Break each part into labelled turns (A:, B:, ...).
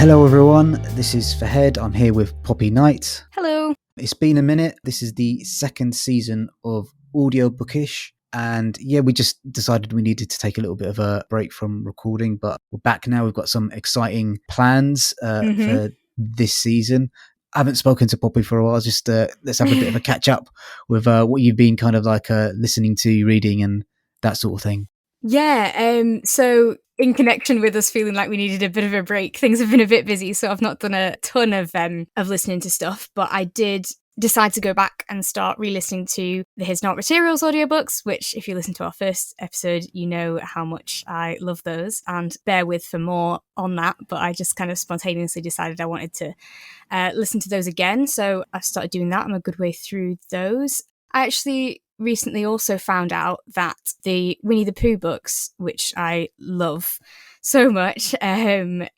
A: Hello everyone, this is Fahed. I'm here with Poppy Knight.
B: Hello.
A: It's been a minute. This is the second season of Audiobookish. And yeah, we just decided we needed to take a little bit of a break from recording, but we're back now. We've got some exciting plans for this season. I haven't spoken to Poppy for a while. Just let's have a bit of a catch up with what you've been kind of like listening to, reading and that sort of thing.
B: Yeah, so in connection with us feeling like we needed a bit of a break, things have been a bit busy, so I've not done a ton of listening to stuff, but I did decide to go back and start re-listening to the His Not Materials audiobooks, which if you listen to our first episode, you know how much I love those, and bear with for more on that, but I just kind of spontaneously decided I wanted to listen to those again, so I started doing that. I'm a good way through those. I actually recently also found out that the Winnie the Pooh books, which I love so much, and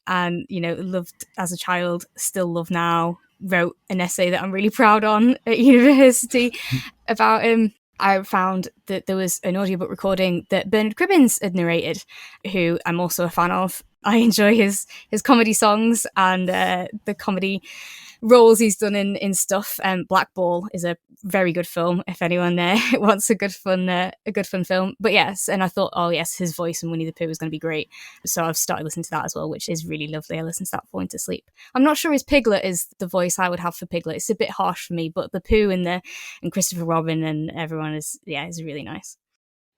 B: you know, loved as a child, still love now, wrote an essay that I'm really proud on at university about him. I found that there was an audiobook recording that Bernard Cribbins had narrated, who I'm also a fan of. I enjoy his comedy songs and the comedy roles he's done in stuff. Black Ball is a very good film if anyone wants a good fun film. But yes, and I thought, oh yes, his voice in Winnie the Pooh was going to be great, so I've started listening to that as well, which is really lovely. I listened to that falling to sleep. I'm not sure his Piglet is the voice I would have for Piglet. It's a bit harsh for me, but the Pooh and Christopher Robin and everyone is really nice.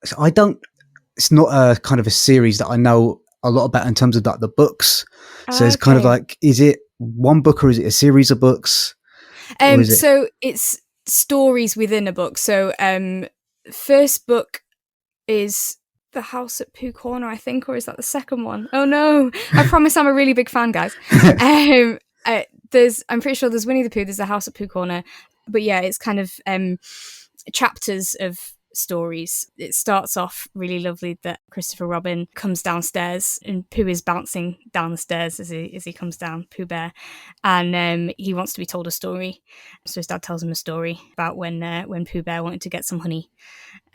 A: So it's not a kind of a series that I know a lot about in terms of like the books. So it's kind of like, is it one book or is it a series of books?
B: So it's stories within a book. So first book is The House at Pooh Corner, I think, or is that the second one? Oh no, I promise I'm a really big fan, guys. I'm pretty sure there's Winnie the Pooh, there's The House at Pooh Corner, but yeah, it's kind of chapters of stories. It starts off really lovely that Christopher Robin comes downstairs and Pooh is bouncing down the stairs as he comes down, Pooh Bear, and he wants to be told a story. So his dad tells him a story about when Pooh Bear wanted to get some honey,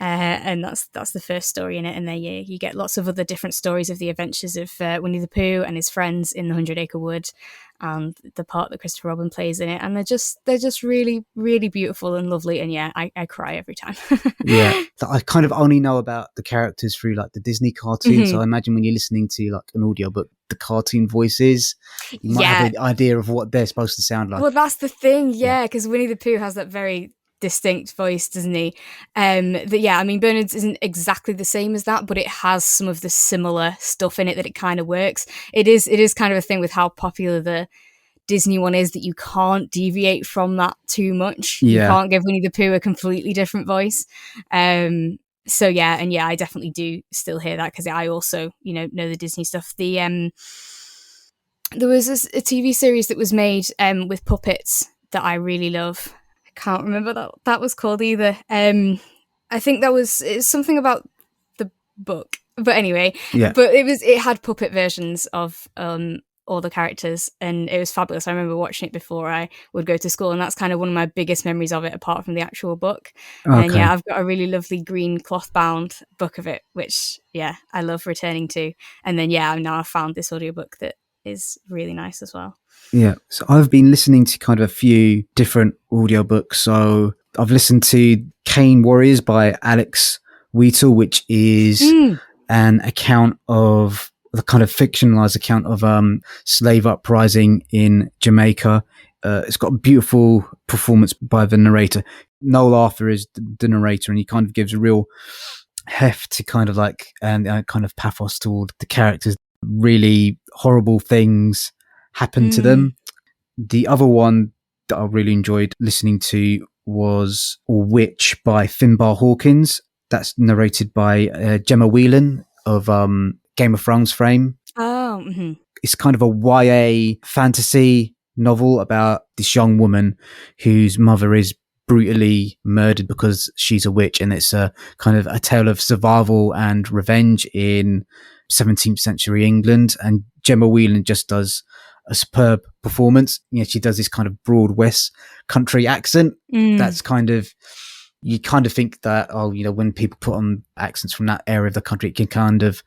B: and that's the first story in it. And then you get lots of other different stories of the adventures of Winnie the Pooh and his friends in the 100-Acre Wood, and the part that Christopher Robin plays in it, and they're just really, really beautiful and lovely. And yeah, I cry every time.
A: Yeah, I kind of only know about the characters through like the Disney cartoon. So I imagine when you're listening to like an audiobook, the cartoon voices, you might have an idea of what they're supposed to sound like.
B: Well, that's the thing, because Winnie the Pooh has that very distinct voice, doesn't he? I mean, Bernard's isn't exactly the same as that, but it has some of the similar stuff in it that it kind of works. It is kind of a thing with how popular the Disney one is that you can't deviate from that too much. You can't give Winnie the Pooh a completely different voice. So yeah, and yeah, I definitely do still hear that because I also, know the Disney stuff. There was a TV series that was made with puppets that I really love. I can't remember what that was called either. I think it's something about the book, but anyway, but it had puppet versions of all the characters, and it was fabulous. I remember watching it before I would go to school, and that's kind of one of my biggest memories of it, apart from the actual book. Okay. And yeah, I've got a really lovely green cloth bound book of it, which I love returning to. And then now I've found this audiobook that is really nice as well.
A: Yeah, so I've been listening to kind of a few different audiobooks. So I've listened to Cane Warriors by Alex Wheatle, which is an account of the kind of fictionalized account of slave uprising in Jamaica. It's got a beautiful performance by the narrator. Noel Arthur is the narrator, and he kind of gives a real heft to kind of like and kind of pathos to all the characters. Really horrible things happen to them. The other one that I really enjoyed listening to was Witch by Finbar Hawkins. That's narrated by Gemma Whelan of Game of Thrones fame.
B: Oh,
A: It's kind of a YA fantasy novel about this young woman whose mother is brutally murdered because she's a witch, and it's a kind of a tale of survival and revenge in 17th century England. And Gemma Whelan just does a superb performance. She does this kind of broad West country accent. That's kind of, you kind of think that, when people put on accents from that area of the country, it can kind of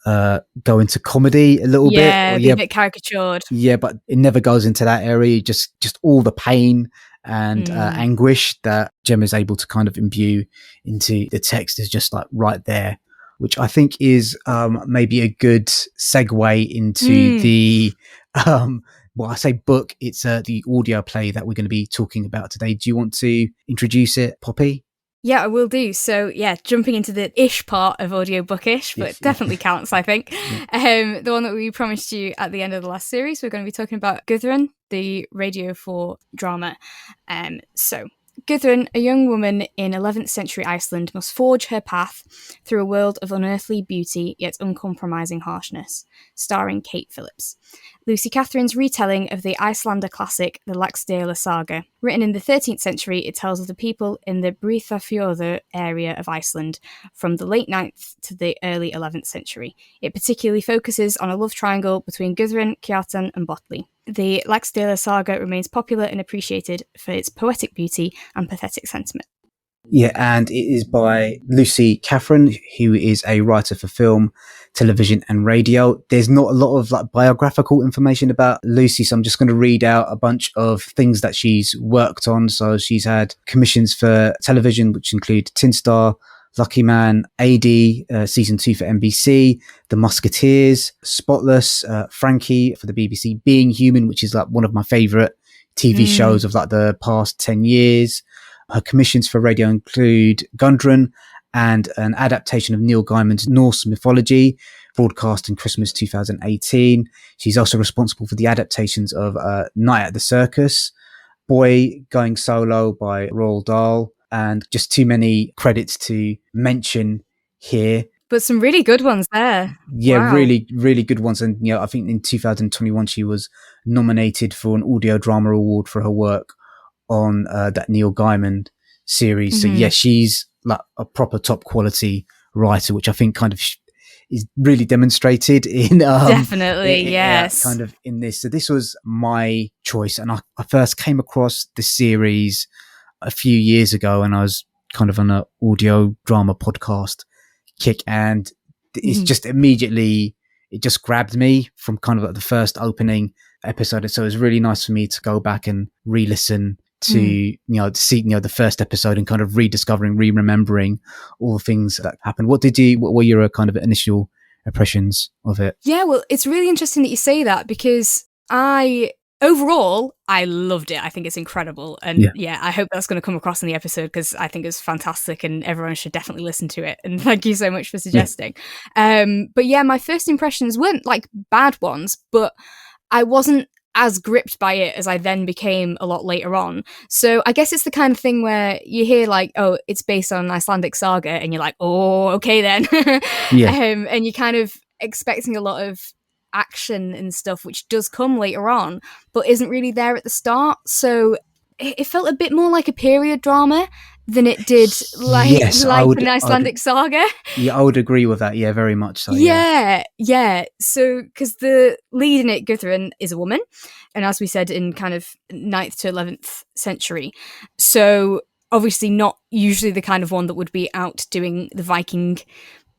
A: go into comedy a little bit.
B: Yeah, be a bit caricatured.
A: Yeah, but it never goes into that area. Just all the pain and anguish that Gemma is able to kind of imbue into the text is just like right there, which I think is maybe a good segue into the well, I say book, it's the audio play that we're going to be talking about today. Do you want to introduce it, Poppy?
B: Yeah, I will do. So, yeah, jumping into the ish part of audiobookish, but it definitely counts, I think. The one that we promised you at the end of the last series, we're going to be talking about Gudrun, the Radio 4 drama. So, Gudrun, a young woman in 11th century Iceland, must forge her path through a world of unearthly beauty yet uncompromising harshness, starring Kate Phillips. Lucy Catherine's retelling of the Icelander classic, the Laxdoela Saga. Written in the 13th century, it tells of the people in the Breiðafjörður area of Iceland from the late 9th to the early 11th century. It particularly focuses on a love triangle between Gudrun, Kjartan and Bolli. The Laxdoela Saga remains popular and appreciated for its poetic beauty and pathetic sentiment.
A: Yeah, and it is by Lucy Catherine, who is a writer for film, television and radio. There's not a lot of like biographical information about Lucy, so I'm just going to read out a bunch of things that she's worked on. So she's had commissions for television, which include Tin Star, Lucky Man, AD, season 2 for NBC, The Musketeers, Spotless, Frankie for the BBC, Being Human, which is like one of my favourite TV shows of like the past 10 years. Her commissions for radio include Gudrun and an adaptation of Neil Gaiman's Norse mythology, broadcast in Christmas 2018. She's also responsible for the adaptations of Night at the Circus, Boy Going Solo by Roald Dahl, and just too many credits to mention here.
B: But some really good ones there.
A: Yeah,
B: wow.
A: Really, really good ones. And I think in 2021 she was nominated for an Audio Drama Award for her work on that Neil Gaiman series. So yeah, she's like a proper top quality writer, which I think kind of is really demonstrated in
B: definitely yes,
A: kind of in this. So this was my choice, and I first came across the series a few years ago, and I was kind of on an audio drama podcast kick, and it's just immediately it just grabbed me from kind of like the first opening episode. So it was really nice for me to go back and re-listen to to see the first episode and kind of rediscovering, remembering all the things that happened. What were your kind of initial impressions of it?
B: Yeah, well, it's really interesting that you say that, because overall I loved it. I think it's incredible, and I hope that's going to come across in the episode, because I think it's fantastic and everyone should definitely listen to it, and thank you so much for suggesting. But yeah, my first impressions weren't like bad ones, but I wasn't as gripped by it as I then became a lot later on. So I guess it's the kind of thing where you hear like, oh, it's based on an Icelandic saga, and you're like, oh, okay then. And you're kind of expecting a lot of action and stuff, which does come later on, but isn't really there at the start. So it felt a bit more like a period drama than it did like an Icelandic saga.
A: Yeah, I would agree with that. Yeah, very much so.
B: Yeah. So, because the lead in it, Gudrun, is a woman, and as we said, in kind of 9th to 11th century. So obviously not usually the kind of one that would be out doing the Viking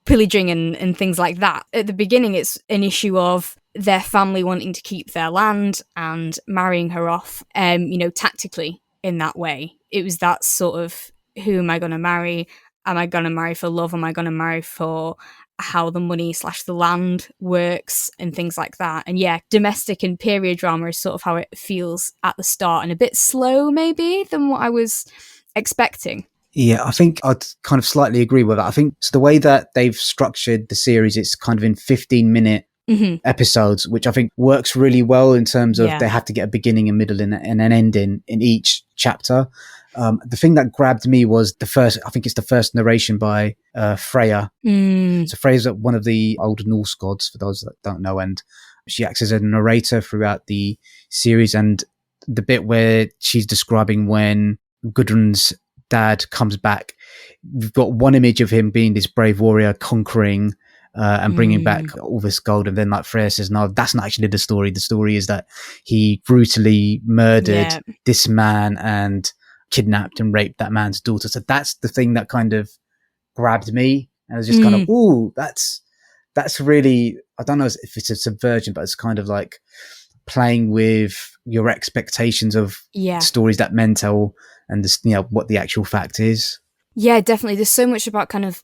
B: pillaging and things like that. At the beginning, it's an issue of their family wanting to keep their land and marrying her off, tactically in that way. It was that sort of, who am I going to marry? Am I going to marry for love? Am I going to marry for how the money / the land works and things like that? And yeah, domestic and period drama is sort of how it feels at the start, and a bit slow maybe than what I was expecting.
A: Yeah, I think I'd kind of slightly agree with that. I think so the way that they've structured the series, it's kind of in 15-minute episodes, which I think works really well in terms of they have to get a beginning, a middle, and an ending in each chapter. The thing that grabbed me was the first narration by Freyja. So Freyja's one of the old Norse gods, for those that don't know, and she acts as a narrator throughout the series. And the bit where she's describing when Gudrun's dad comes back, we've got one image of him being this brave warrior conquering and bringing back all this gold, and then like Freya says, no, that's not actually the story. The story is that he brutally murdered this man and kidnapped and raped that man's daughter. So that's the thing that kind of grabbed me, and I was just kind of, ooh, that's that's really, I don't know if it's a subversion, but it's kind of like playing with your expectations of stories that men tell and this, what the actual fact is.
B: Yeah, definitely. There's so much about kind of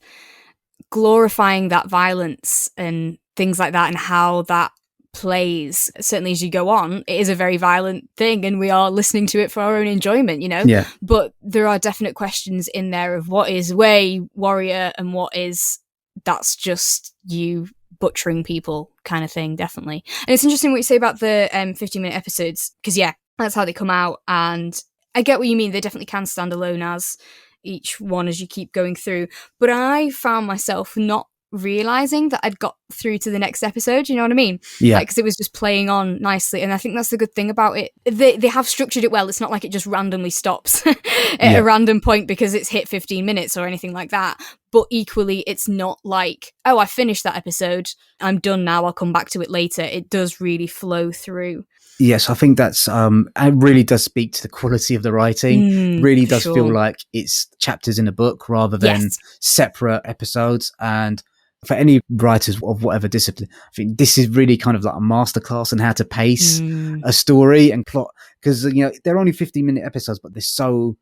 B: glorifying that violence and things like that and how that plays. Certainly as you go on, it is a very violent thing and we are listening to it for our own enjoyment,
A: Yeah.
B: But there are definite questions in there of what is way warrior and what is that's just you butchering people kind of thing, definitely. And it's interesting what you say about the 15-minute episodes, because that's how they come out, and I get what you mean. They definitely can stand alone as each one as you keep going through, but I found myself not realizing that I'd got through to the next episode, you know what I mean?
A: Yeah.
B: Because it was just playing on nicely, and I think that's the good thing about it. They have structured it well. It's not like it just randomly stops at a random point because it's hit 15 minutes or anything like that. But equally, it's not like, oh, I finished that episode, I'm done now, I'll come back to it later. It does really flow through.
A: Yes, I think that's it really does speak to the quality of the writing. Really does feel like it's chapters in a book rather than separate episodes. And for any writers of whatever discipline, I think this is really kind of like a masterclass on how to pace a story and plot, because they're only 15-minute episodes, but there's so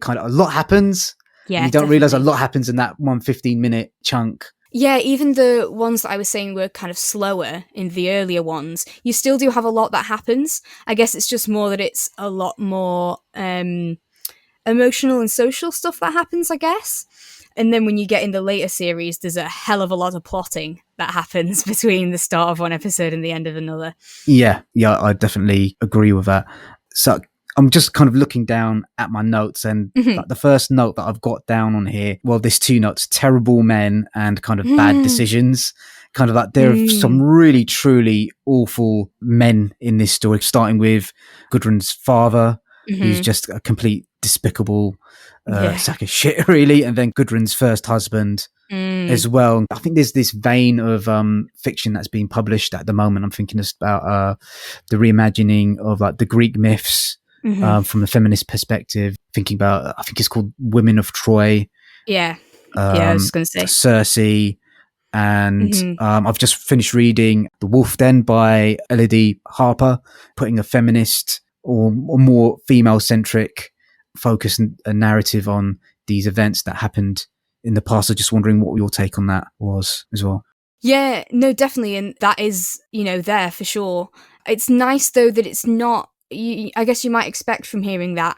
A: kind of a lot happens.
B: Yeah,
A: you don't realize a lot happens in that one 15-minute chunk.
B: Yeah, even the ones that I was saying were kind of slower in the earlier ones, you still do have a lot that happens. I guess it's just more that it's a lot more emotional and social stuff that happens, I guess. And then when you get in the later series, there's a hell of a lot of plotting that happens between the start of one episode and the end of another.
A: Yeah, I definitely agree with that. So I'm just kind of looking down at my notes, and like the first note that I've got down on here, well, there's two notes: terrible men and kind of bad decisions. Kind of like there are some really, truly awful men in this story, starting with Gudrun's father, who's just a complete despicable sack of shit, really. And then Gudrun's first husband as well. I think there's this vein of fiction that's being published at the moment. I'm thinking about the reimagining of like the Greek myths. From a feminist perspective, thinking about, I think it's called Women of Troy.
B: I was going to say
A: Circe. And I've just finished reading The Wolf Den by Elodie Harper, putting a feminist or more female-centric focus and a narrative on these events that happened in the past. So just wondering what your take on that was as well.
B: Yeah, no, definitely. And that is, there for sure. It's nice, though, that it's not, I guess you might expect from hearing that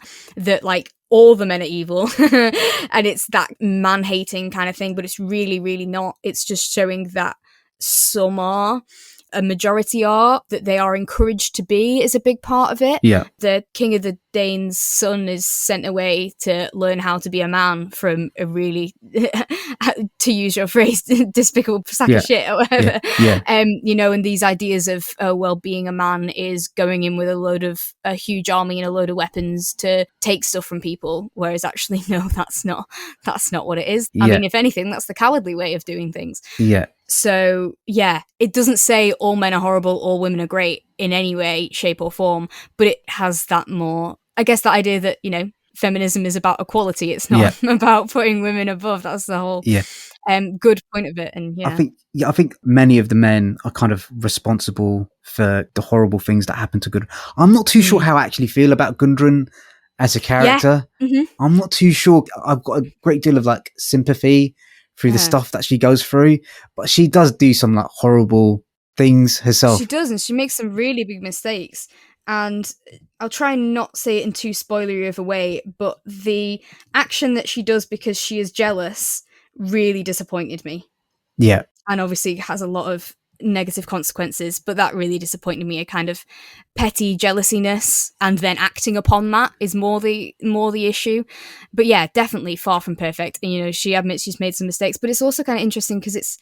B: like all the men are evil and it's that man-hating kind of thing, but it's really, really not. It's just showing that some are, a majority are, that they are encouraged to be is a big part of it.
A: Yeah.
B: The king of the Danes' son is sent away to learn how to be a man from a really, to use your phrase, despicable sack of shit or whatever.
A: Yeah.
B: And these ideas of, being a man is going in with a huge army and a load of weapons to take stuff from people, whereas actually, no, that's not what it is. I mean, if anything, that's the cowardly way of doing things.
A: Yeah.
B: So, it doesn't say all men are horrible, all women are great in any way, shape or form, but it has that more, I guess, that idea that, feminism is about equality. It's not about putting women above. That's the whole good point of it. And
A: I think many of the men are kind of responsible for the horrible things that happen to Gudrun. I'm not too sure how I actually feel about Gudrun as a character. I'm not too sure. I've got a great deal of like sympathy through the stuff that she goes through, but she does do some like horrible things herself.
B: She does, and she makes some really big mistakes. And I'll try and not say it in too spoilery of a way, but the action that she does because she is jealous really disappointed me.
A: Yeah.
B: And obviously has a lot of negative consequences, but that really disappointed me. A kind of petty jealousiness and then acting upon that is more the issue. But yeah, definitely far from perfect. And she admits she's made some mistakes, but it's also kind of interesting because it's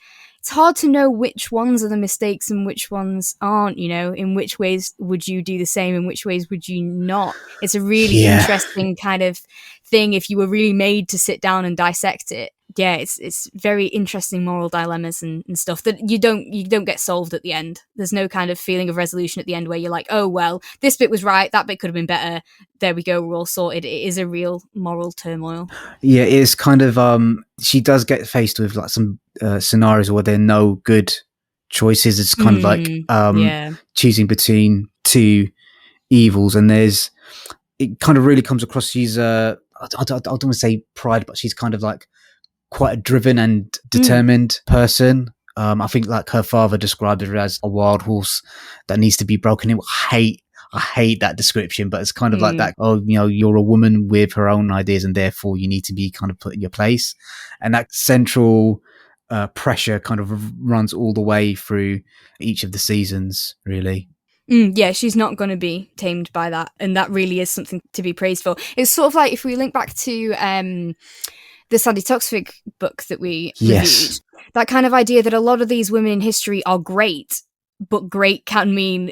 B: hard to know which ones are the mistakes and which ones aren't. In which ways would you do the same, in which ways would you not? It's a really interesting kind of thing if you were really made to sit down and dissect it. it's very interesting moral dilemmas and stuff that you don't get solved at the end. There's no kind of feeling of resolution at the end where you're like, oh well, this bit was right, that bit could have been better, there we go, we're all sorted. It is a real moral turmoil.
A: Yeah, it's kind of she does get faced with like some scenarios where there are no good choices. It's kind of like choosing between two evils, and it kind of really comes across. She's I don't want to say pride, but she's kind of like quite a driven and determined person. I think like her father described her as a wild horse that needs to be broken in. I hate that description, but it's kind of like that. Oh, you're a woman with her own ideas, and therefore you need to be kind of put in your place. And that central pressure kind of runs all the way through each of the seasons, really.
B: Yeah, she's not going to be tamed by that, and that really is something to be praised for. It's sort of like if we link back to the Sandy Toksvig book that we reviewed, that kind of idea that a lot of these women in history are great, but great can mean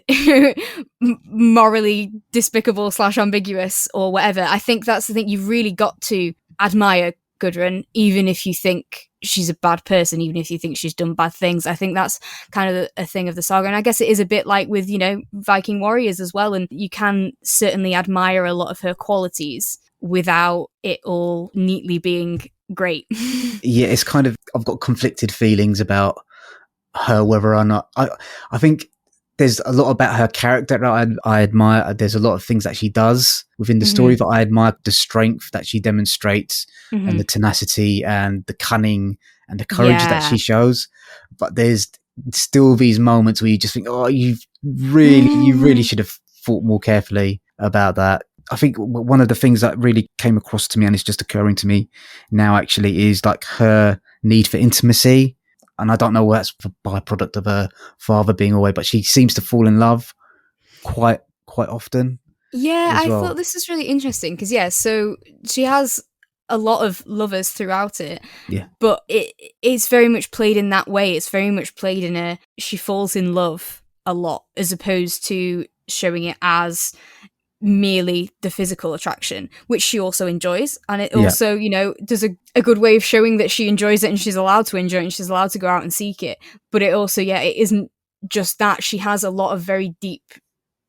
B: morally despicable / ambiguous or whatever. I think that's the thing. You've really got to admire Gudrun, even if you think she's a bad person, even if you think she's done bad things. I think that's kind of a thing of the saga. And I guess it is a bit like with, Viking warriors as well. And you can certainly admire a lot of her qualities without it all neatly being great.
A: Yeah, it's kind of, I've got conflicted feelings about her, whether or not I think there's a lot about her character that I admire. There's a lot of things that she does within the story that I admire, the strength that she demonstrates and the tenacity and the cunning and the courage that she shows. But there's still these moments where you just think, oh, you really should have thought more carefully about that. I think one of the things that really came across to me, and it's just occurring to me now actually, is like her need for intimacy. And I don't know what that's a byproduct of her father being away, but she seems to fall in love quite often.
B: Yeah, I thought this was really interesting because, so she has a lot of lovers throughout it.
A: Yeah.
B: But it's very much played in that way. It's very much played in she falls in love a lot, as opposed to showing it as merely the physical attraction, which she also enjoys. And it also, does a good way of showing that she enjoys it and she's allowed to enjoy it and she's allowed to go out and seek it. But it also, it isn't just that. She has a lot of very deep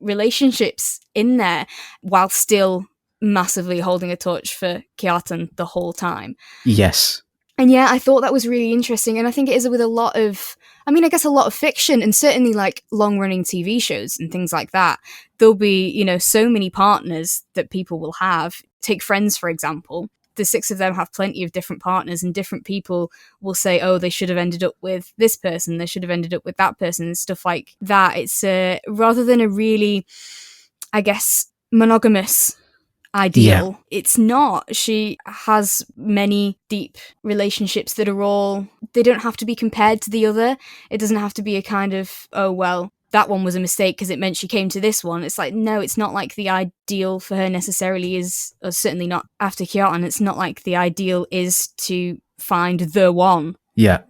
B: relationships in there while still massively holding a torch for Kjartan the whole time.
A: Yes.
B: And I thought that was really interesting. And I think it is with a lot of, I guess a lot of fiction and certainly like long-running TV shows and things like that. There'll be, so many partners that people will have. Take Friends, for example. The 6 of them have plenty of different partners, and different people will say, oh, they should have ended up with this person, they should have ended up with that person, and stuff like that. It's rather than a really, I guess, monogamous ideal. It's not. She has many deep relationships that are all, they don't have to be compared to the other. It doesn't have to be a kind of, oh, well, that one was a mistake because it meant she came to this one. It's like, no, it's not like the ideal for her necessarily is, or certainly not after Kjartan. It's not like the ideal is to find the one.
A: Yeah.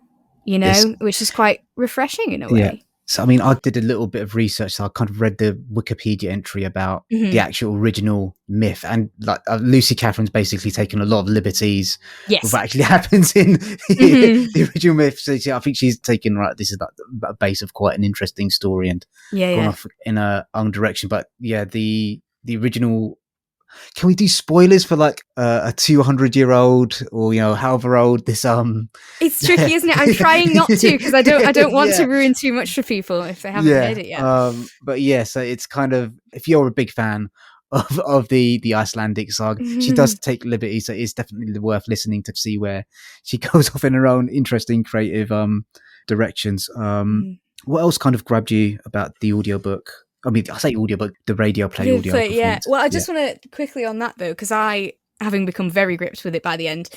B: Which is quite refreshing in a way.
A: Yeah. So, I did a little bit of research. So I kind of read the Wikipedia entry about the actual original myth. And like Lucy Catherine's basically taken a lot of liberties with what actually happens in the original myth. So I think she's taken, this is like a base of quite an interesting story and gone off in her own direction. But the original... Can we do spoilers for like a 200-year-old or however old this
B: It's tricky, isn't it? I'm trying not to because I don't want to ruin too much for people if they haven't heard it yet.
A: But so it's kind of, if you're a big fan of the Icelandic saga, she does take liberties, so it's definitely worth listening to see where she goes off in her own interesting creative directions. What else kind of grabbed you about the audiobook? I say audiobook, the radio play audio.
B: Well, I just want to quickly on that though, because I, having become very gripped with it by the end,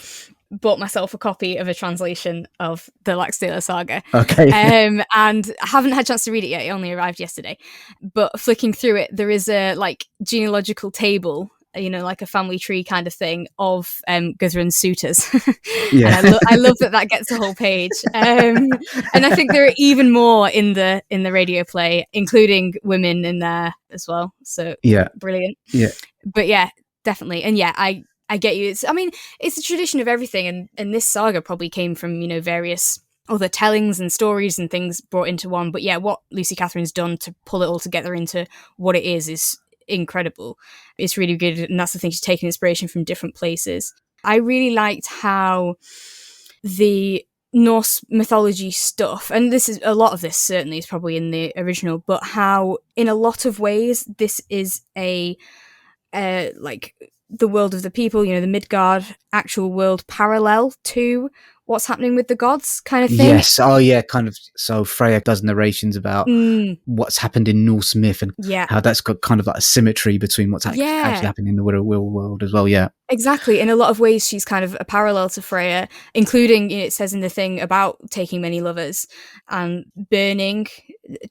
B: bought myself a copy of a translation of the Laxdoela Saga.
A: Okay.
B: And I haven't had a chance to read it yet. It only arrived yesterday. But flicking through it, there is a like genealogical table, like a family tree kind of thing of Gudrun's suitors. And I love that gets a whole page. And I think there are even more in the radio play, including women in there as well. So brilliant.
A: Yeah.
B: But definitely. And I I get you. It's a tradition of everything, and this saga probably came from, various other tellings and stories and things brought into one. But yeah, what Lucy Catherine's done to pull it all together into what it is incredible. It's really good, and that's the thing, she's taken inspiration from different places. I really liked how the Norse mythology stuff, and this is a lot of this certainly is probably in the original, but how in a lot of ways this is a like the world of the people, the Midgard actual world, parallel to what's happening with the gods kind of thing.
A: Yes. Oh yeah, kind of. So Freya does narrations about what's happened in Norse myth and how that's got kind of like a symmetry between what's actually happening in the real world as well. Yeah.
B: Exactly. In a lot of ways, she's kind of a parallel to Freya, including, it says in the thing about taking many lovers and burning,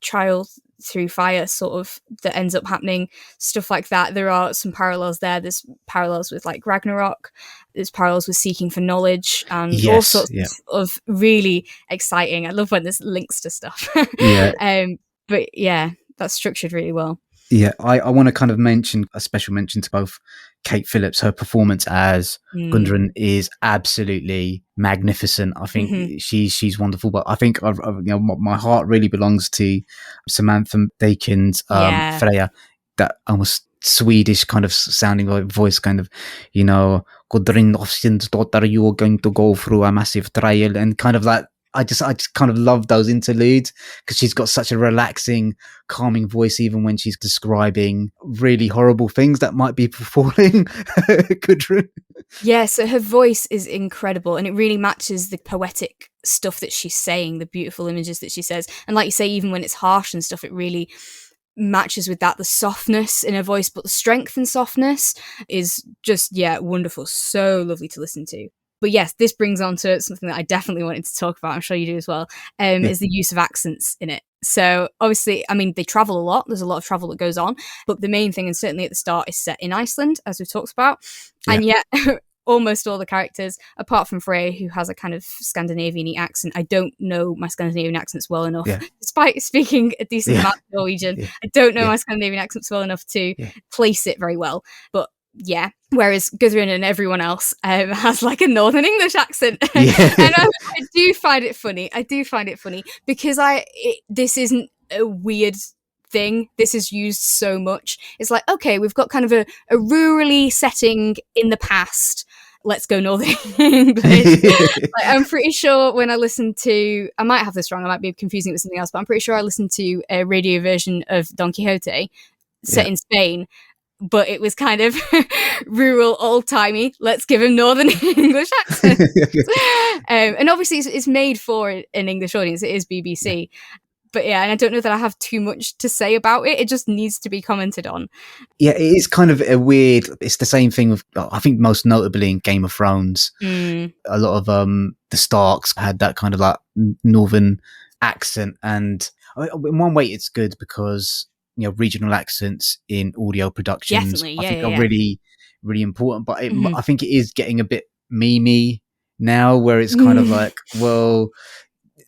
B: trial through fire sort of, that ends up happening, stuff like that. There are some parallels there. There's parallels with like Ragnarok. There's parallels with seeking for knowledge and all sorts of really exciting. I love when there's links to stuff. But yeah, that's structured really well.
A: Yeah, I want to kind of mention a special mention to both Kate Phillips. Her performance as Gudrun is absolutely magnificent. I think she's wonderful, but I think my heart really belongs to Samantha Dakin's Freya, that almost Swedish kind of sounding voice, kind of, Gudrun Hofstein's daughter, you are going to go through a massive trial, and kind of that. I just kind of love those interludes because she's got such a relaxing, calming voice, even when she's describing really horrible things that might be befalling Gudrun.
B: Yeah, so her voice is incredible, and it really matches the poetic stuff that she's saying, the beautiful images that she says. And like you say, even when it's harsh and stuff, it really matches with that, the softness in her voice, but the strength and softness is just, wonderful. So lovely to listen to. But yes, this brings on to something that I definitely wanted to talk about, I'm sure you do as well, is the use of accents in it. So obviously, they travel a lot. There's a lot of travel that goes on. But the main thing, and certainly at the start, is set in Iceland, as we've talked about. Yeah. And yet, almost all the characters, apart from Freya, who has a kind of Scandinavian-y accent, I don't know my Scandinavian accents well enough. Yeah. Despite speaking a decent amount of Norwegian, I don't know my Scandinavian accents well enough to place it very well. But yeah, whereas Gudrun and everyone else has like a Northern English accent. And I do find it funny. Because this isn't a weird thing. This is used so much. It's like, okay, we've got kind of a rurally setting in the past. Let's go Northern English. I'm pretty sure when I listened to, I might have this wrong, I might be confusing it with something else, but I'm pretty sure I listened to a radio version of Don Quixote set in Spain. But it was kind of rural, old-timey, let's give him Northern English accent. And obviously it's made for an English audience. It is BBC. But yeah, and I don't know that I have too much to say about it. It just needs to be commented on.
A: Yeah, it is kind of a weird, it's the same thing with, I think most notably in Game of Thrones. A lot of the Starks had that kind of like Northern accent. And in one way it's good because regional accents in audio productions, I think are really, really important. But I think it is getting a bit memey now, where it's kind of like, well,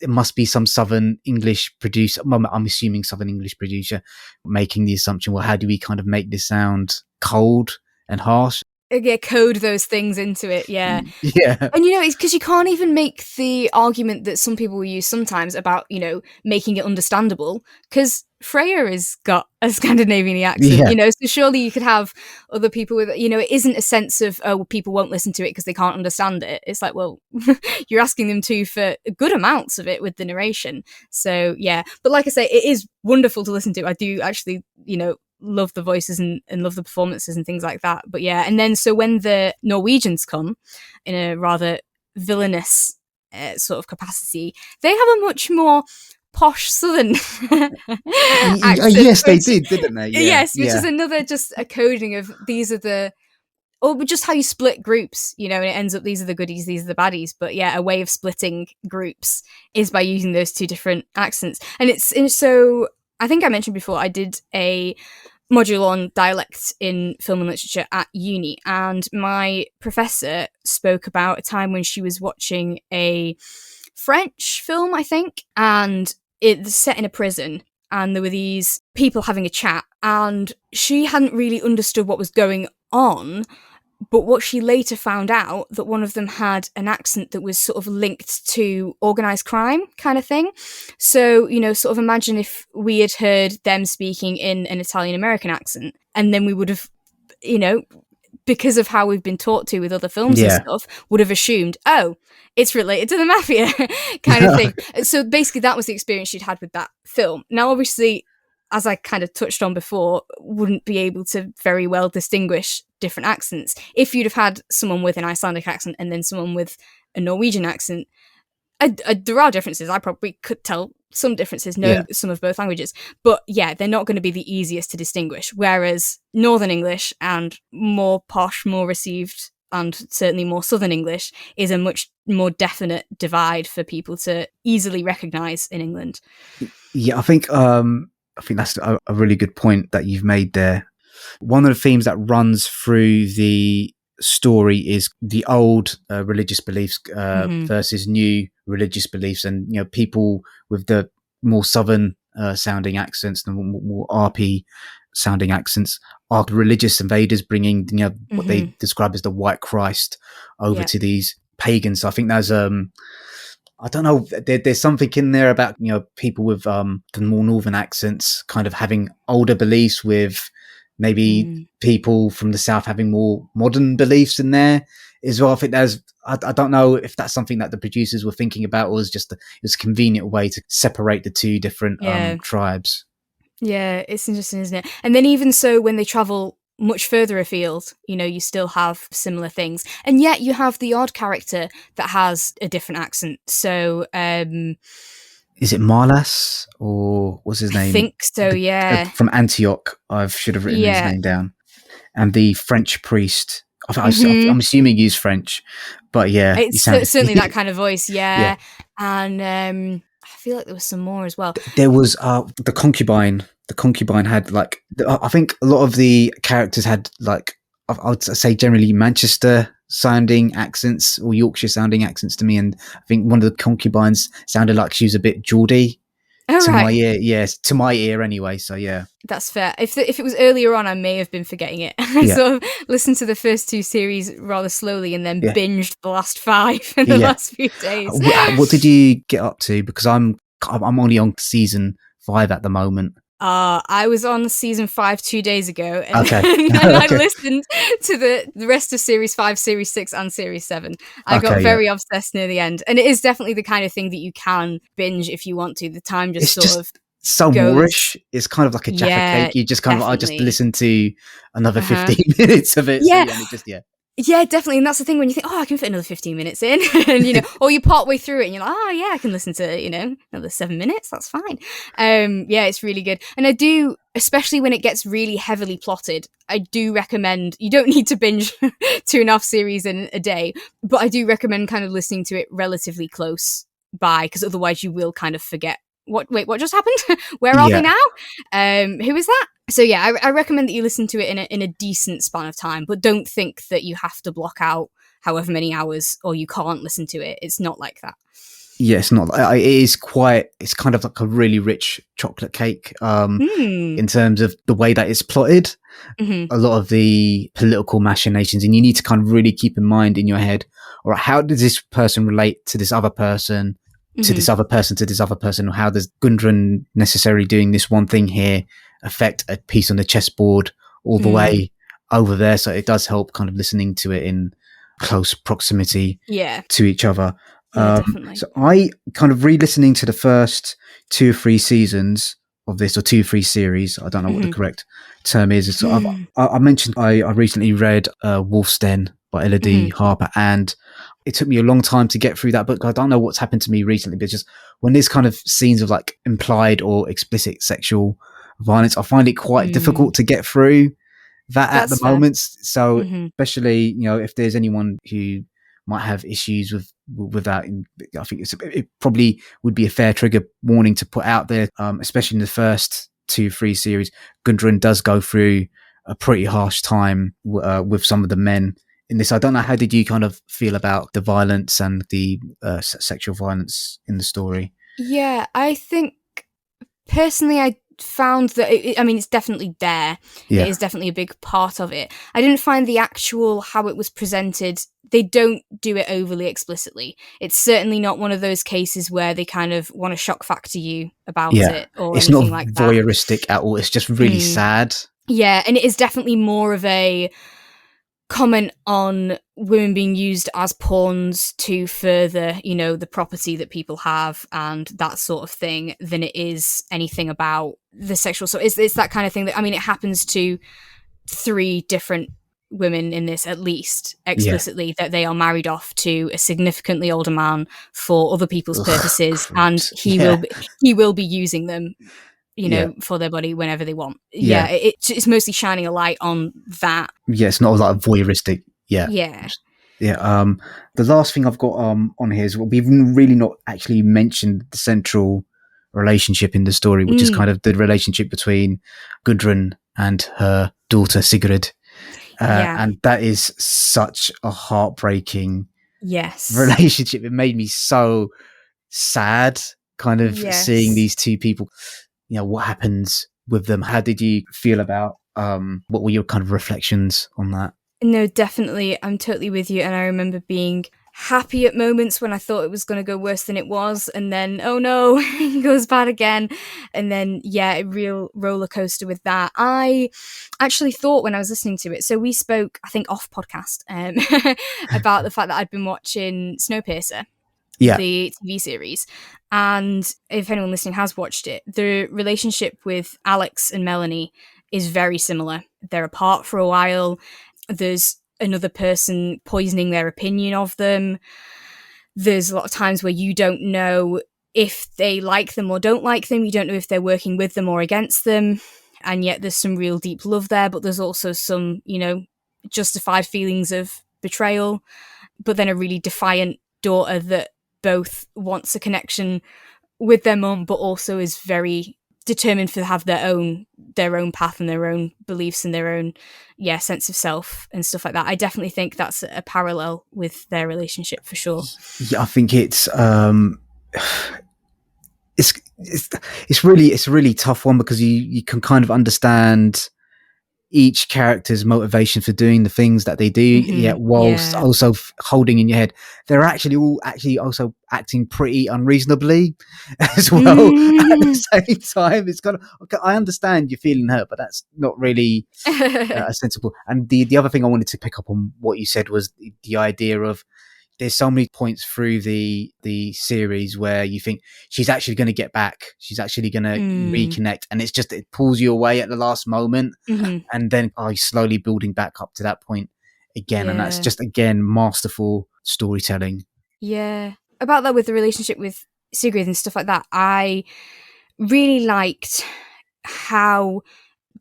A: it must be some Southern English producer. I'm assuming Southern English producer making the assumption, well, how do we kind of make this sound cold and harsh?
B: Code those things into it,
A: Yeah.
B: And it's because you can't even make the argument that some people will use sometimes about, making it understandable, because Freya has got a Scandinavian accent, so surely you could have other people with, it isn't a sense of, people won't listen to it because they can't understand it. It's like, well, you're asking them to for good amounts of it with the narration. So, yeah. But like I say, it is wonderful to listen to. I do actually, love the voices and love the performances and things like that. But yeah, and then so when the Norwegians come in a rather villainous sort of capacity, they have a much more posh Southern accent.
A: Yes, they did, didn't they? Yeah.
B: Yes, which is another just a coding of these are the, or just how you split groups, and it ends up these are the goodies, these are the baddies. But yeah, a way of splitting groups is by using those two different accents. And so I think I mentioned before, I did a module on dialects in film and literature at uni, and my professor spoke about a time when she was watching a French film, I think, and it's set in a prison, and there were these people having a chat, and she hadn't really understood what was going on, But what she later found out, that one of them had an accent that was sort of linked to organised crime kind of thing. So, you know, sort of imagine if we had heard them speaking in an Italian-American accent, and then we would have, you know, because of how we've been taught to with other films and stuff, would have assumed, oh, it's related to the mafia kind of thing. So basically that was the experience she'd had with that film. Now, obviously, as I kind of touched on before, wouldn't be able to very well distinguish different accents. If you'd have had someone with an Icelandic accent and then someone with a Norwegian accent, there are differences. I probably could tell some differences knowing some of both languages. But yeah, they're not going to be the easiest to distinguish. Whereas Northern English and more posh, more received, and certainly more Southern English is a much more definite divide for people to easily recognise in England.
A: Yeah, I think that's a really good point that you've made there. One of the themes that runs through the story is the old religious beliefs versus new religious beliefs, and you know, people with the more southern sounding accents, the more RP sounding accents, are religious invaders bringing, you know, what they describe as the white Christ over to these pagans. So I think there's I don't know, there's something in there about, you know, people with the more northern accents kind of having older beliefs, with maybe people from the south having more modern beliefs in there as well. I think I don't know if that's something that the producers were thinking about, or was just it was a convenient way to separate the two different tribes.
B: Yeah, it's interesting, isn't it? And then even so, when they travel much further afield, you know, you still have similar things, and yet you have the odd character that has a different accent. So
A: is it Marlas, or what's his name?
B: I think so, yeah.
A: From Antioch. I should have written his name down. And the French priest. I'm assuming he's French, but yeah.
B: It's certainly that kind of voice, yeah. And I feel like there was some more as well.
A: There was the concubine. The concubine had like, I think a lot of the characters had like, I would say generally Manchester sounding accents or Yorkshire sounding accents to me, and I think one of the concubines sounded like she was a bit Geordie my ear. Yes, to my ear anyway. So yeah,
B: that's fair. If it was earlier on, I may have been forgetting it. I sort of listened to the first two series rather slowly and then binged the last 5 in the last few days.
A: What did you get up to? Because I'm only on season 5 at the moment.
B: I was on season 5 2 days ago, and, and I listened to the rest of series 5, series 6, and series 7. I got very obsessed near the end, and it is definitely the kind of thing that you can binge if you want to. The time just
A: so Moorish. It's kind of like a Jaffa cake. You just kind of, I just listen to another 15 minutes of it.
B: Yeah.
A: So, and it just,
B: Yeah, definitely. And that's the thing when you think, oh, I can fit another 15 minutes in, and, you know, or you part way through it and you're like, oh, yeah, I can listen to, you know, another 7 minutes. That's fine. Yeah, it's really good. And I do, especially when it gets really heavily plotted, I do recommend, you don't need to binge 2.5 series in a day, but I do recommend kind of listening to it relatively close by, because otherwise you will kind of forget, what just happened? Where are they now? Who is that? So yeah, I recommend that you listen to it in a decent span of time, but don't think that you have to block out however many hours or you can't listen to it. It's not like that.
A: Yeah, it's not. It is quite. It's kind of like a really rich chocolate cake in terms of the way that it's plotted. A lot of the political machinations, and you need to kind of really keep in mind in your head, all right, how does this person relate to this other person, to this other person, to this other person, or how does Gudrun necessarily doing this one thing here affect a piece on the chessboard all the way over there? So it does help kind of listening to it in close proximity to each other.
B: Definitely.
A: So I kind of re-listening to the first 2 or 3 seasons of this, or 2 or 3 series. I don't know what the correct term is. So I mentioned I recently read Wolf's Den by Elodie Harper, and it took me a long time to get through that book. I don't know what's happened to me recently, but just when there's kind of scenes of like implied or explicit sexual violence, I find it quite difficult to get through that at the moment. So especially, you know, if there's anyone who might have issues with that, I think it probably would be a fair trigger warning to put out there, especially in the first 2-3 series. Gudrun does go through a pretty harsh time with some of the men in this. I don't know, how did you kind of feel about the violence and the sexual violence in the story?
B: Yeah, I think personally found that it's definitely there.
A: Yeah.
B: It is definitely a big part of it. I didn't find the actual how it was presented. They don't do it overly explicitly. It's certainly not one of those cases where they kind of want to shock factor you about it or
A: it's
B: anything
A: not
B: like that.
A: voyeuristic at all. It's just really sad.
B: Yeah, and it is definitely more of a comment on women being used as pawns to further, the property that people have and that sort of thing than it is anything about the sexual. So it's that kind of thing that, it happens to 3 different women in this, at least explicitly, that they are married off to a significantly older man for other people's purposes, and he will be using them for their body whenever they want. It's mostly shining a light on that.
A: It's not like voyeuristic. The last thing I've got on here is we've really not actually mentioned the central relationship in the story, which is kind of the relationship between Gudrun and her daughter Sigrid. And that is such a heartbreaking relationship. It made me so sad kind of seeing these 2 people. What happens with them? How did you feel about what were your kind of reflections on that?
B: No, definitely. I'm totally with you. And I remember being happy at moments when I thought it was going to go worse than it was. And then, oh no, it goes bad again. And then, a real roller coaster with that. I actually thought when I was listening to it, so we spoke, I think off podcast, about the fact that I'd been watching Snowpiercer. The TV series. And if anyone listening has watched it, the relationship with Alex and Melanie is very similar. They're apart for a while. There's another person poisoning their opinion of them. There's a lot of times where you don't know if they like them or don't like them. You don't know if they're working with them or against them. And yet there's some real deep love there, but there's also some, justified feelings of betrayal. But then a really defiant daughter that both wants a connection with their mum, but also is very determined to have their own path and their own beliefs and their own sense of self and stuff like that. I definitely think that's a parallel with their relationship for sure.
A: I think it's a really tough one because you can kind of understand each character's motivation for doing the things that they do, whilst also holding in your head they're actually also acting pretty unreasonably as well at the same time. It's kind of, okay, I understand you're feeling hurt, but that's not really sensible. And the other thing I wanted to pick up on what you said was the idea of there's so many points through the series where you think she's actually going to get back. She's actually going to reconnect. And it's just, it pulls you away at the last moment. And then slowly building back up to that point again. And that's just, again, masterful storytelling.
B: Yeah. About that with the relationship with Sigrid and stuff like that, I really liked how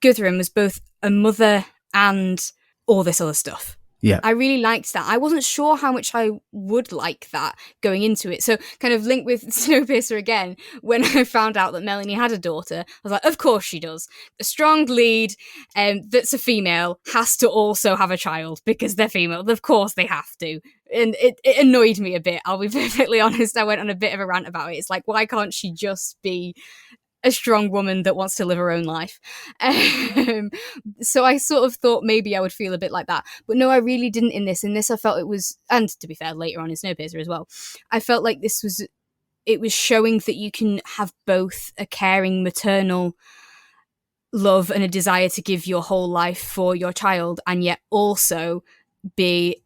B: Gudrun was both a mother and all this other stuff.
A: Yeah,
B: I really liked that. I wasn't sure how much I would like that going into it. So kind of linked with Snowpiercer again, when I found out that Melanie had a daughter, I was like, of course she does. A strong lead that's a female has to also have a child because they're female. Of course they have to. And it annoyed me a bit. I'll be perfectly honest. I went on a bit of a rant about it. It's like, why can't she just be a strong woman that wants to live her own life? So I sort of thought maybe I would feel a bit like that, but no, I really didn't in this. I felt it was, and to be fair, later on in Snowpiercer as well, I felt like it was showing that you can have both a caring maternal love and a desire to give your whole life for your child, and yet also be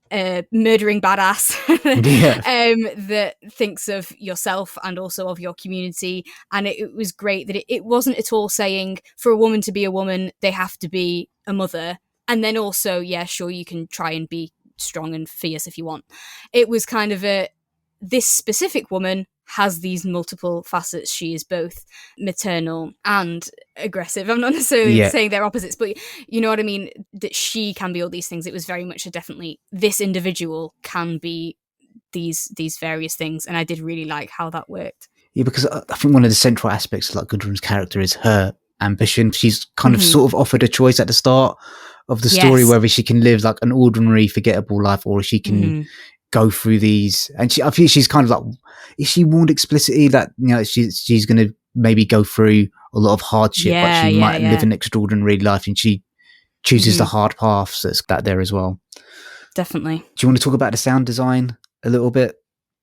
B: a murdering badass that thinks of yourself and also of your community. And it was great that it wasn't at all saying for a woman to be a woman they have to be a mother, and then also sure, you can try and be strong and fierce if you want. It was kind of this specific woman has these multiple facets. She is both maternal and aggressive. I'm not necessarily saying they're opposites, but you know what I mean? That she can be all these things. It was very much definitely this individual can be these various things. And I did really like how that worked.
A: Yeah, because I think one of the central aspects of like Gudrun's character is her ambition. She's kind of sort of offered a choice at the start of the story, whether she can live like an ordinary, forgettable life, or she can go through these. And I feel she's kind of like, is she warned explicitly that she's going to maybe go through a lot of hardship, but she might live an extraordinary life, and she chooses the hard paths that's that there as well.
B: Definitely.
A: Do you want to talk about the sound design a little bit?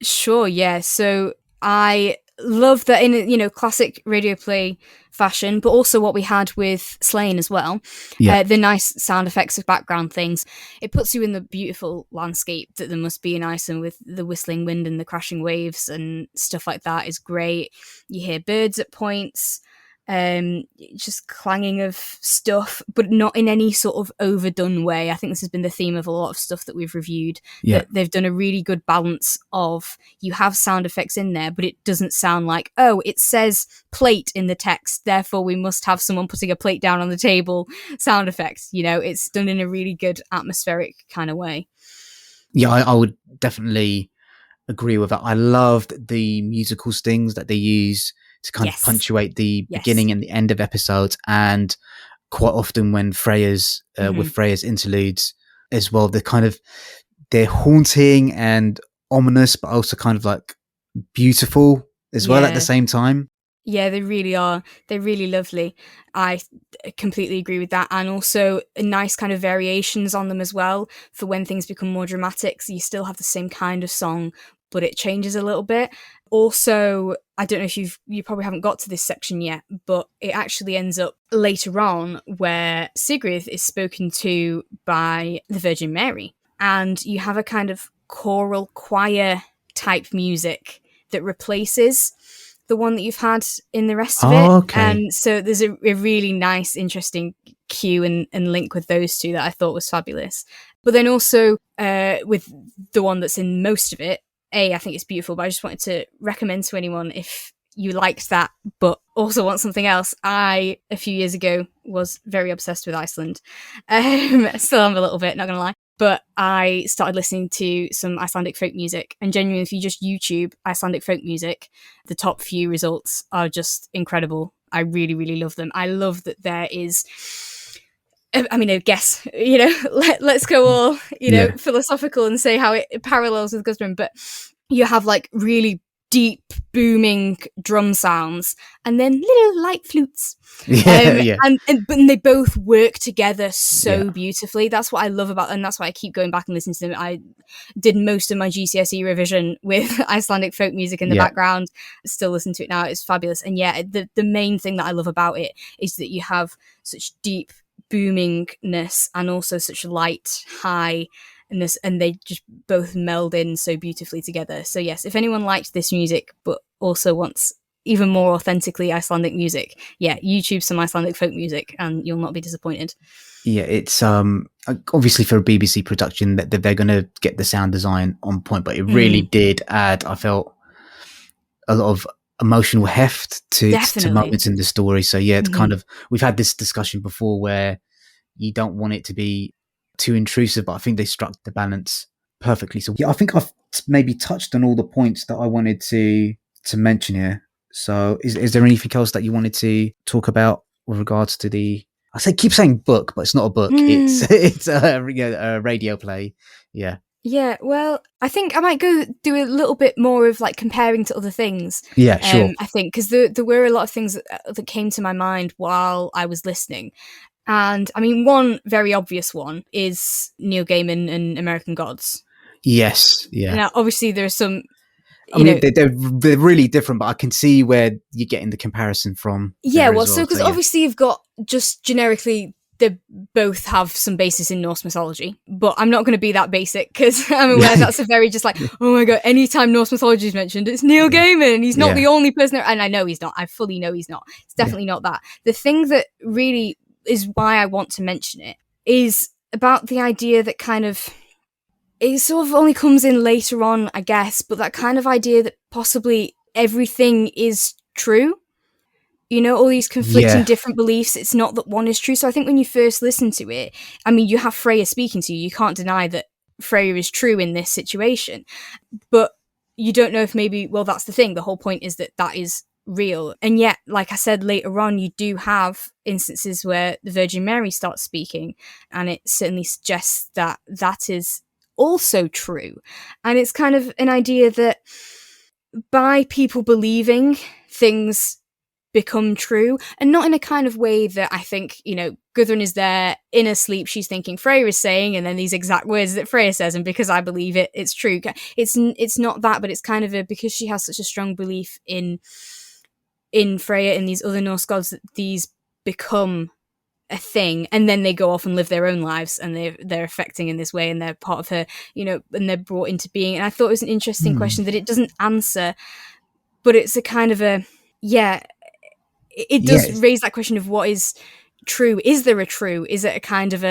B: Sure, yeah. So I love that in, you know, classic radio play fashion, but also what we had with Slain as well. The nice sound effects of background things. It puts you in the beautiful landscape that there must be in Iceland with the whistling wind and the crashing waves and stuff like that is great. You hear birds at points. Just clanging of stuff, but not in any sort of overdone way. I think this has been the theme of a lot of stuff that we've reviewed, that they've done a really good balance of, you have sound effects in there, but it doesn't sound like, oh, it says plate in the text, therefore we must have someone putting a plate down on the table sound effects. You know, it's done in a really good atmospheric kind of way.
A: Yeah, I would definitely agree with that. I loved the musical stings that they use to kind of punctuate the beginning and the end of episodes, and quite often when Freya's with Freya's interludes as well, they're haunting and ominous, but also kind of like beautiful as well at the same time.
B: Yeah, they really are. They're really lovely. I completely agree with that. And also nice kind of variations on them as well for when things become more dramatic. So you still have the same kind of song, but it changes a little bit. Also, I don't know if you probably haven't got to this section yet, but it actually ends up later on where Sigrid is spoken to by the Virgin Mary. And you have a kind of choral choir type music that replaces the one that you've had in the rest of it.
A: Okay.
B: And so there's a really nice, interesting cue and link with those two that I thought was fabulous. But then also with the one that's in most of it, I think it's beautiful, but I just wanted to recommend to anyone, if you liked that but also want something else. I, a few years ago, was very obsessed with Iceland. Still am a little bit, not gonna lie. But I started listening to some Icelandic folk music, and genuinely, if you just YouTube Icelandic folk music, the top few results are just incredible. I really, really love them. I love that there is, I mean, I guess, you know, let's go all, you know, philosophical and say how it parallels with Gudrun, but you have like really deep, booming drum sounds and then little light flutes. And they both work together so beautifully. That's what I love about them, and that's why I keep going back and listening to them. I did most of my GCSE revision with Icelandic folk music in the background. Still listen to it now. It's fabulous. And the main thing that I love about it is that you have such deep boomingness and also such light highness, and they just both meld in so beautifully together. So yes, if anyone liked this music but also wants even more authentically Icelandic music, YouTube some Icelandic folk music and you'll not be disappointed.
A: It's obviously for a BBC production that they're going to get the sound design on point, but it really did add, I felt, a lot of emotional heft to moments in the story. So it's kind of, we've had this discussion before where you don't want it to be too intrusive, but I think they struck the balance perfectly. So I think I've maybe touched on all the points that I wanted to mention here. So is there anything else that you wanted to talk about with regards to the, keep saying book, but it's not a book. It's a radio play. Yeah,
B: well, I think I might go do a little bit more of like comparing to other things.
A: Yeah, sure.
B: I think because there were a lot of things that came to my mind while I was listening. And I mean, one very obvious one is Neil Gaiman and American Gods.
A: Yes, yeah.
B: Now, obviously, there are some.
A: They're really different, but I can see where you're getting the comparison from.
B: Yeah, because obviously you've got just generically, they both have some basis in Norse mythology, but I'm not going to be that basic because I'm aware that's a very just like, oh my god, anytime Norse mythology is mentioned, it's Neil Gaiman. He's not the only person there, and I know he's not. I fully know he's not. It's definitely not that. The thing that really is why I want to mention it is about the idea that kind of, it sort of only comes in later on, I guess, but that kind of idea that possibly everything is true. You know, all these conflicting different beliefs, it's not that one is true. So I think when you first listen to it, I mean, you have Freya speaking to you. You can't deny that Freya is true in this situation. But you don't know if maybe, well, that's the thing. The whole point is that is real. And yet, like I said, later on, you do have instances where the Virgin Mary starts speaking, and it certainly suggests that that is also true. And it's kind of an idea that by people believing things become true, and not in a kind of way that I think, Gudrun is there in her sleep, she's thinking Freya is saying, and then these exact words that Freya says, and because I believe it, it's true. It's not that, but it's kind of because she has such a strong belief in Freya and these other Norse gods, that these become a thing, and then they go off and live their own lives, and they're affecting in this way, and they're part of her, and they're brought into being. And I thought it was an interesting question that it doesn't answer, but it's a kind of a, it does raise that question of what is true. Is there a true? Is it a kind of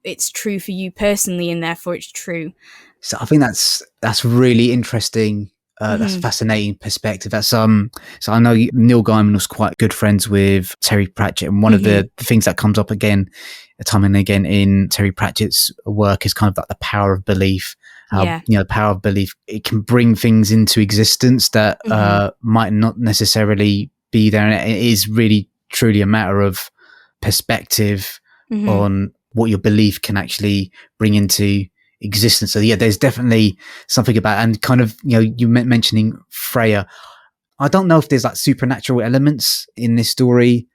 B: it's true for you personally, and therefore it's true?
A: So I think that's really interesting. That's a fascinating perspective. That's so I know Neil Gaiman was quite good friends with Terry Pratchett, and one of the things that comes up again, time and again in Terry Pratchett's work is kind of like the power of belief. The power of belief, it can bring things into existence that might not necessarily be there, and it is really truly a matter of perspective on what your belief can actually bring into existence. So there's definitely something about, and kind of you mentioning Freya, I don't know if there's like supernatural elements in this story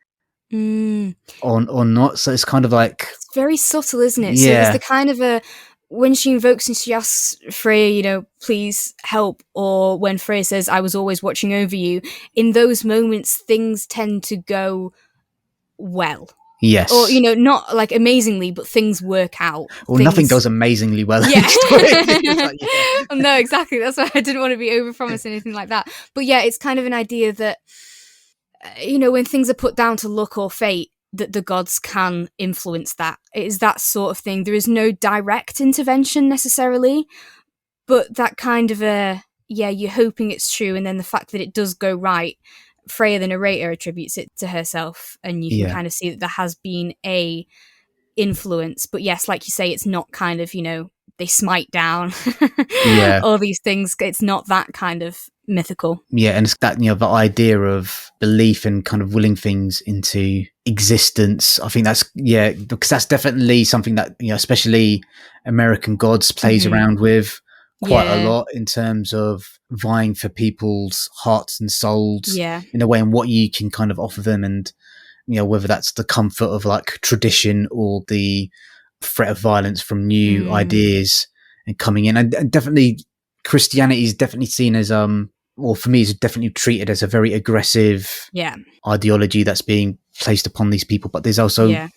A: or not, so it's kind of like,
B: it's very subtle, isn't it? So there's the kind of when she invokes and she asks Freya, please help, or when Freya says, I was always watching over you, in those moments things tend to go well.
A: Yes.
B: Or, not like amazingly, but things work out.
A: Well, nothing goes amazingly well in this story.
B: No, exactly. That's why I didn't want to be overpromised or anything like that. But it's kind of an idea that, when things are put down to luck or fate, that the gods can influence that. It is that sort of thing. There is no direct intervention necessarily, but that kind of you're hoping it's true, and then the fact that it does go right, Freya, the narrator, attributes it to herself, and you can kind of see that there has been a influence. But yes, like you say, it's not kind of, they smite down all these things. It's not that kind of mythical.
A: And it's that, the idea of belief and kind of willing things into existence. I think that's, because that's definitely something that, especially American Gods plays around with quite a lot in terms of vying for people's hearts and souls in a way, and what you can kind of offer them, and whether that's the comfort of like tradition or the threat of violence from new ideas and coming in. And definitely Christianity is definitely seen as or for me is definitely treated as a very aggressive ideology that's being placed upon these people, but there's also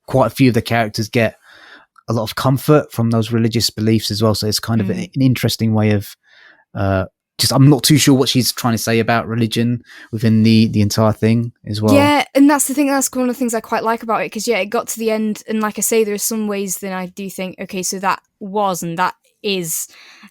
A: quite a few of the characters get a lot of comfort from those religious beliefs as well. So it's kind of an interesting way of I'm not too sure what she's trying to say about religion within the entire thing as well.
B: Yeah, and that's the thing. That's one of the things I quite like about it, because it got to the end, and like I say, there are some ways that I do think, okay, so that was and that is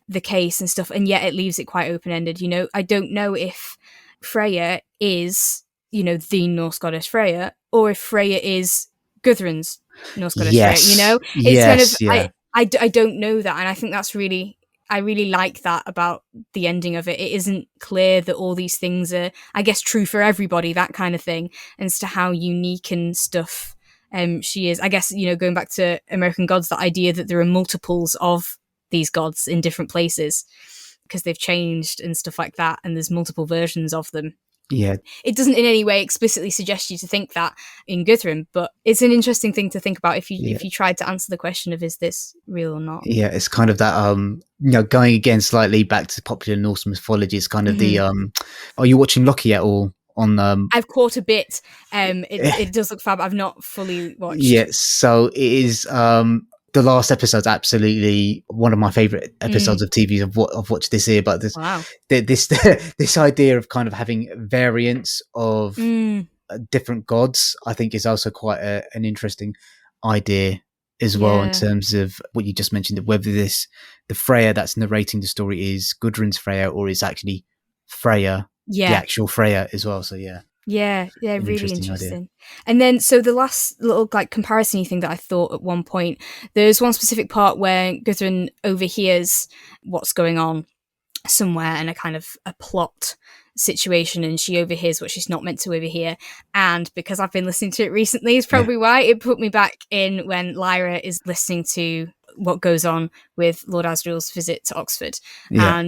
B: the case and stuff, and yet it leaves it quite open-ended. I don't know if Freya is, the Norse goddess Freya, or if Freya is Gudrun's Norse goddess Freya. It's kind of I don't know that, and I think that's I really like that about the ending of it. It isn't clear that all these things are, I guess, true for everybody, that kind of thing, as to how unique and stuff she is. I guess, going back to American Gods, the idea that there are multiples of these gods in different places because they've changed and stuff like that, and there's multiple versions of them.
A: Yeah.
B: It doesn't in any way explicitly suggest you to think that in Gudrun, but it's an interesting thing to think about if you tried to answer the question of, is this real or not? Yeah,
A: it's kind of that, going again slightly back to popular Norse mythology, it's kind of the, are you watching Loki at all?
B: I've caught a bit. It does look fab. I've not fully watched.
A: Yeah, so it is, the last episode's absolutely one of my favorite episodes of TV I've watched this year. But this idea of kind of having variants of different gods, I think, is also quite an interesting idea as well, in terms of what you just mentioned, whether the Freya that's narrating the story is Gudrun's Freya or is actually Freya, the actual Freya as well. So
B: really interesting. And then, so the last little like comparison thing that I thought at one point, there's one specific part where Gudrun overhears what's going on somewhere in a kind of a plot situation, and she overhears what she's not meant to overhear. And because I've been listening to it recently, is probably why it put me back in when Lyra is listening to what goes on with Lord Asriel's visit to Oxford.
A: Yeah.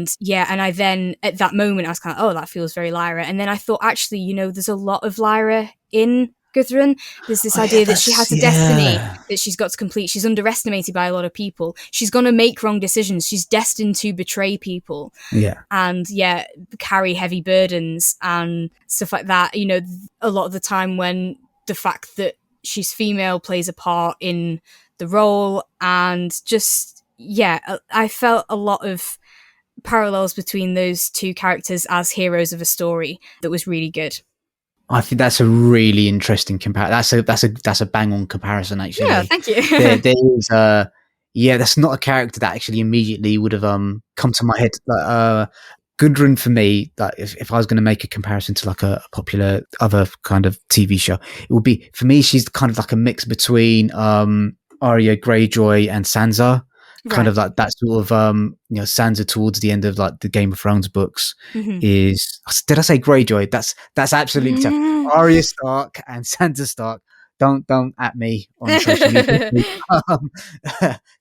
B: And I then at that moment I was kind of, oh, that feels very Lyra. And then I thought, actually, you know, there's a lot of Lyra in Gudrun. There's this idea that she has a destiny that she's got to complete. She's underestimated by a lot of people. She's going to make wrong decisions. She's destined to betray people.
A: Yeah.
B: And carry heavy burdens and stuff like that. You know, a lot of the time when the fact that she's female plays a part in the role, and just, I felt a lot of parallels between those two characters as heroes of a story that was really good.
A: I think that's a really interesting comparison. That's a bang on comparison, actually.
B: Yeah, thank you.
A: there is that's not a character that actually immediately would have come to my head. Gudrun, for me, like if I was going to make a comparison to like a popular other kind of TV show, it would be, for me, she's kind of like a mix between Arya Greyjoy and Sansa. Kind of like that sort of Sansa towards the end of like the Game of Thrones books is, did I say Greyjoy? That's absolutely Arya Stark and Sansa Stark. Don't at me on social media.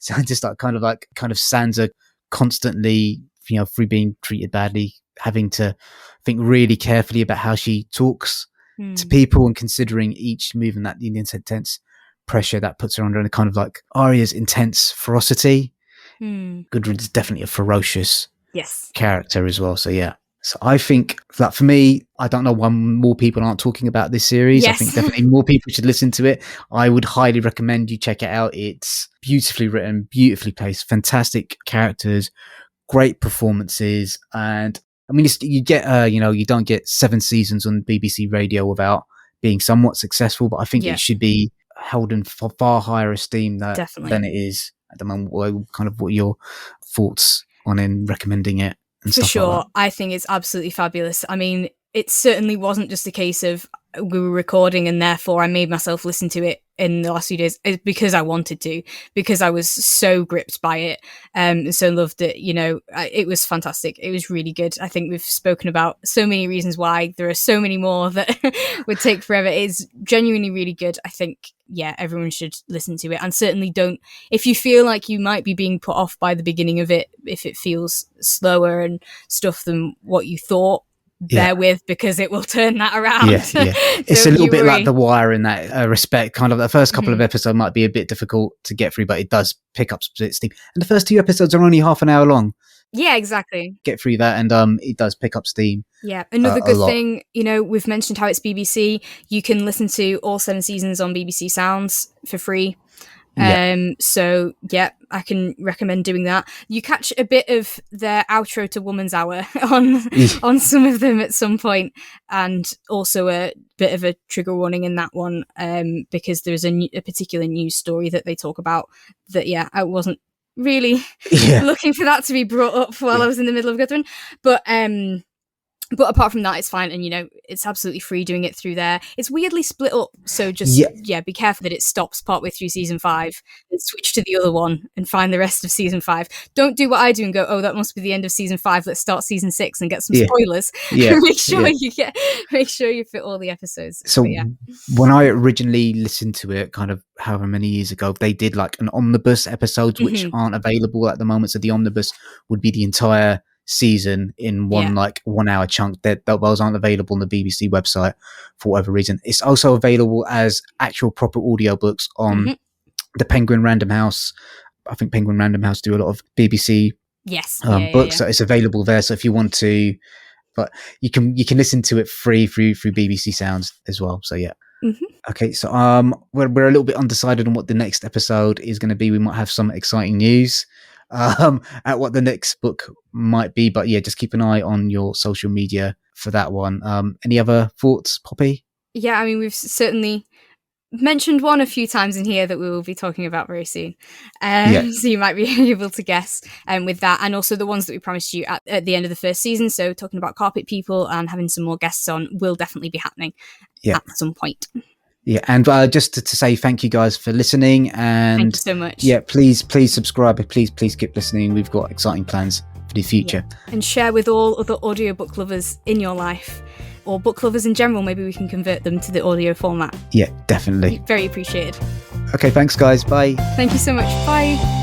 A: Sansa Stark, kind of Sansa constantly, through being treated badly, having to think really carefully about how she talks to people, and considering each move and that the intense pressure that puts her under, and kind of like Arya's intense ferocity. Gudrun's definitely a ferocious character as well. So I think that for me, I don't know why more people aren't talking about this series. I think definitely more people should listen to it. I would highly recommend you check it out. It's beautifully written, beautifully placed, fantastic characters, great performances, and I mean, you get you don't get 7 seasons on BBC Radio without being somewhat successful, but I think it should be held in far higher esteem than it is at the moment. Kind of what your thoughts on in recommending it? And
B: For
A: stuff
B: sure,
A: like that.
B: I think it's absolutely fabulous. I mean, it certainly wasn't just a case of we were recording and therefore I made myself listen to it in the last few days. It's because I wanted to, because I was so gripped by it, and so loved it. It was fantastic. It was really good. I think we've spoken about so many reasons why. There are so many more that would take forever. It's genuinely really good. I think, everyone should listen to it, and certainly don't, if you feel like you might be being put off by the beginning of it, if it feels slower and stuff than what you thought, bear with, because it will turn that around.
A: It's a little bit like The Wire in that respect. Kind of the first couple of episodes might be a bit difficult to get through, but it does pick up steam. And the first 2 episodes are only half an hour long.
B: Yeah, exactly.
A: Get through that, and it does pick up steam.
B: Yeah, another good thing, we've mentioned how it's BBC. You can listen to all 7 seasons on BBC Sounds for free. So I can recommend doing that. You catch a bit of their outro to Woman's Hour on some of them at some point, and also a bit of a trigger warning in that one, because there's a particular news story that they talk about that I wasn't really looking for that to be brought up while I was in the middle of Gudrun, but apart from that, it's fine, and it's absolutely free doing it through there. It's weirdly split up, so just be careful that it stops partway through season 5 and switch to the other one and find the rest of season 5. Don't do what I do and go, oh, that must be the end of season 5. Let's start season 6 and get some spoilers. Make sure you fit all the episodes.
A: So when I originally listened to it, kind of however many years ago, they did like an omnibus episodes which aren't available at the moment. So the omnibus would be the entire season in one 1 hour chunk. That those aren't available on the BBC website for whatever reason. It's also available as actual proper audiobooks on the Penguin Random House. I think Penguin Random House do a lot of BBC books, so it's available there. So if you want to, but you can listen to it free through BBC Sounds as well. So okay, so we're a little bit undecided on what the next episode is going to be. We might have some exciting news at what the next book might be, but just keep an eye on your social media for that one. Any other thoughts, Poppy?
B: I mean, we've certainly mentioned one a few times in here that we will be talking about very soon, so you might be able to guess with that, and also the ones that we promised you at the end of the first season. So talking about carpet people and having some more guests on will definitely be happening at some point.
A: And just to say thank you guys for listening, and
B: thank you so much.
A: Please subscribe, please keep listening. We've got exciting plans for the future.
B: And share with all other audiobook lovers in your life, or book lovers in general. Maybe we can convert them to the audio format.
A: Definitely.
B: Very appreciated.
A: Okay, thanks guys, bye.
B: Thank you so much, bye.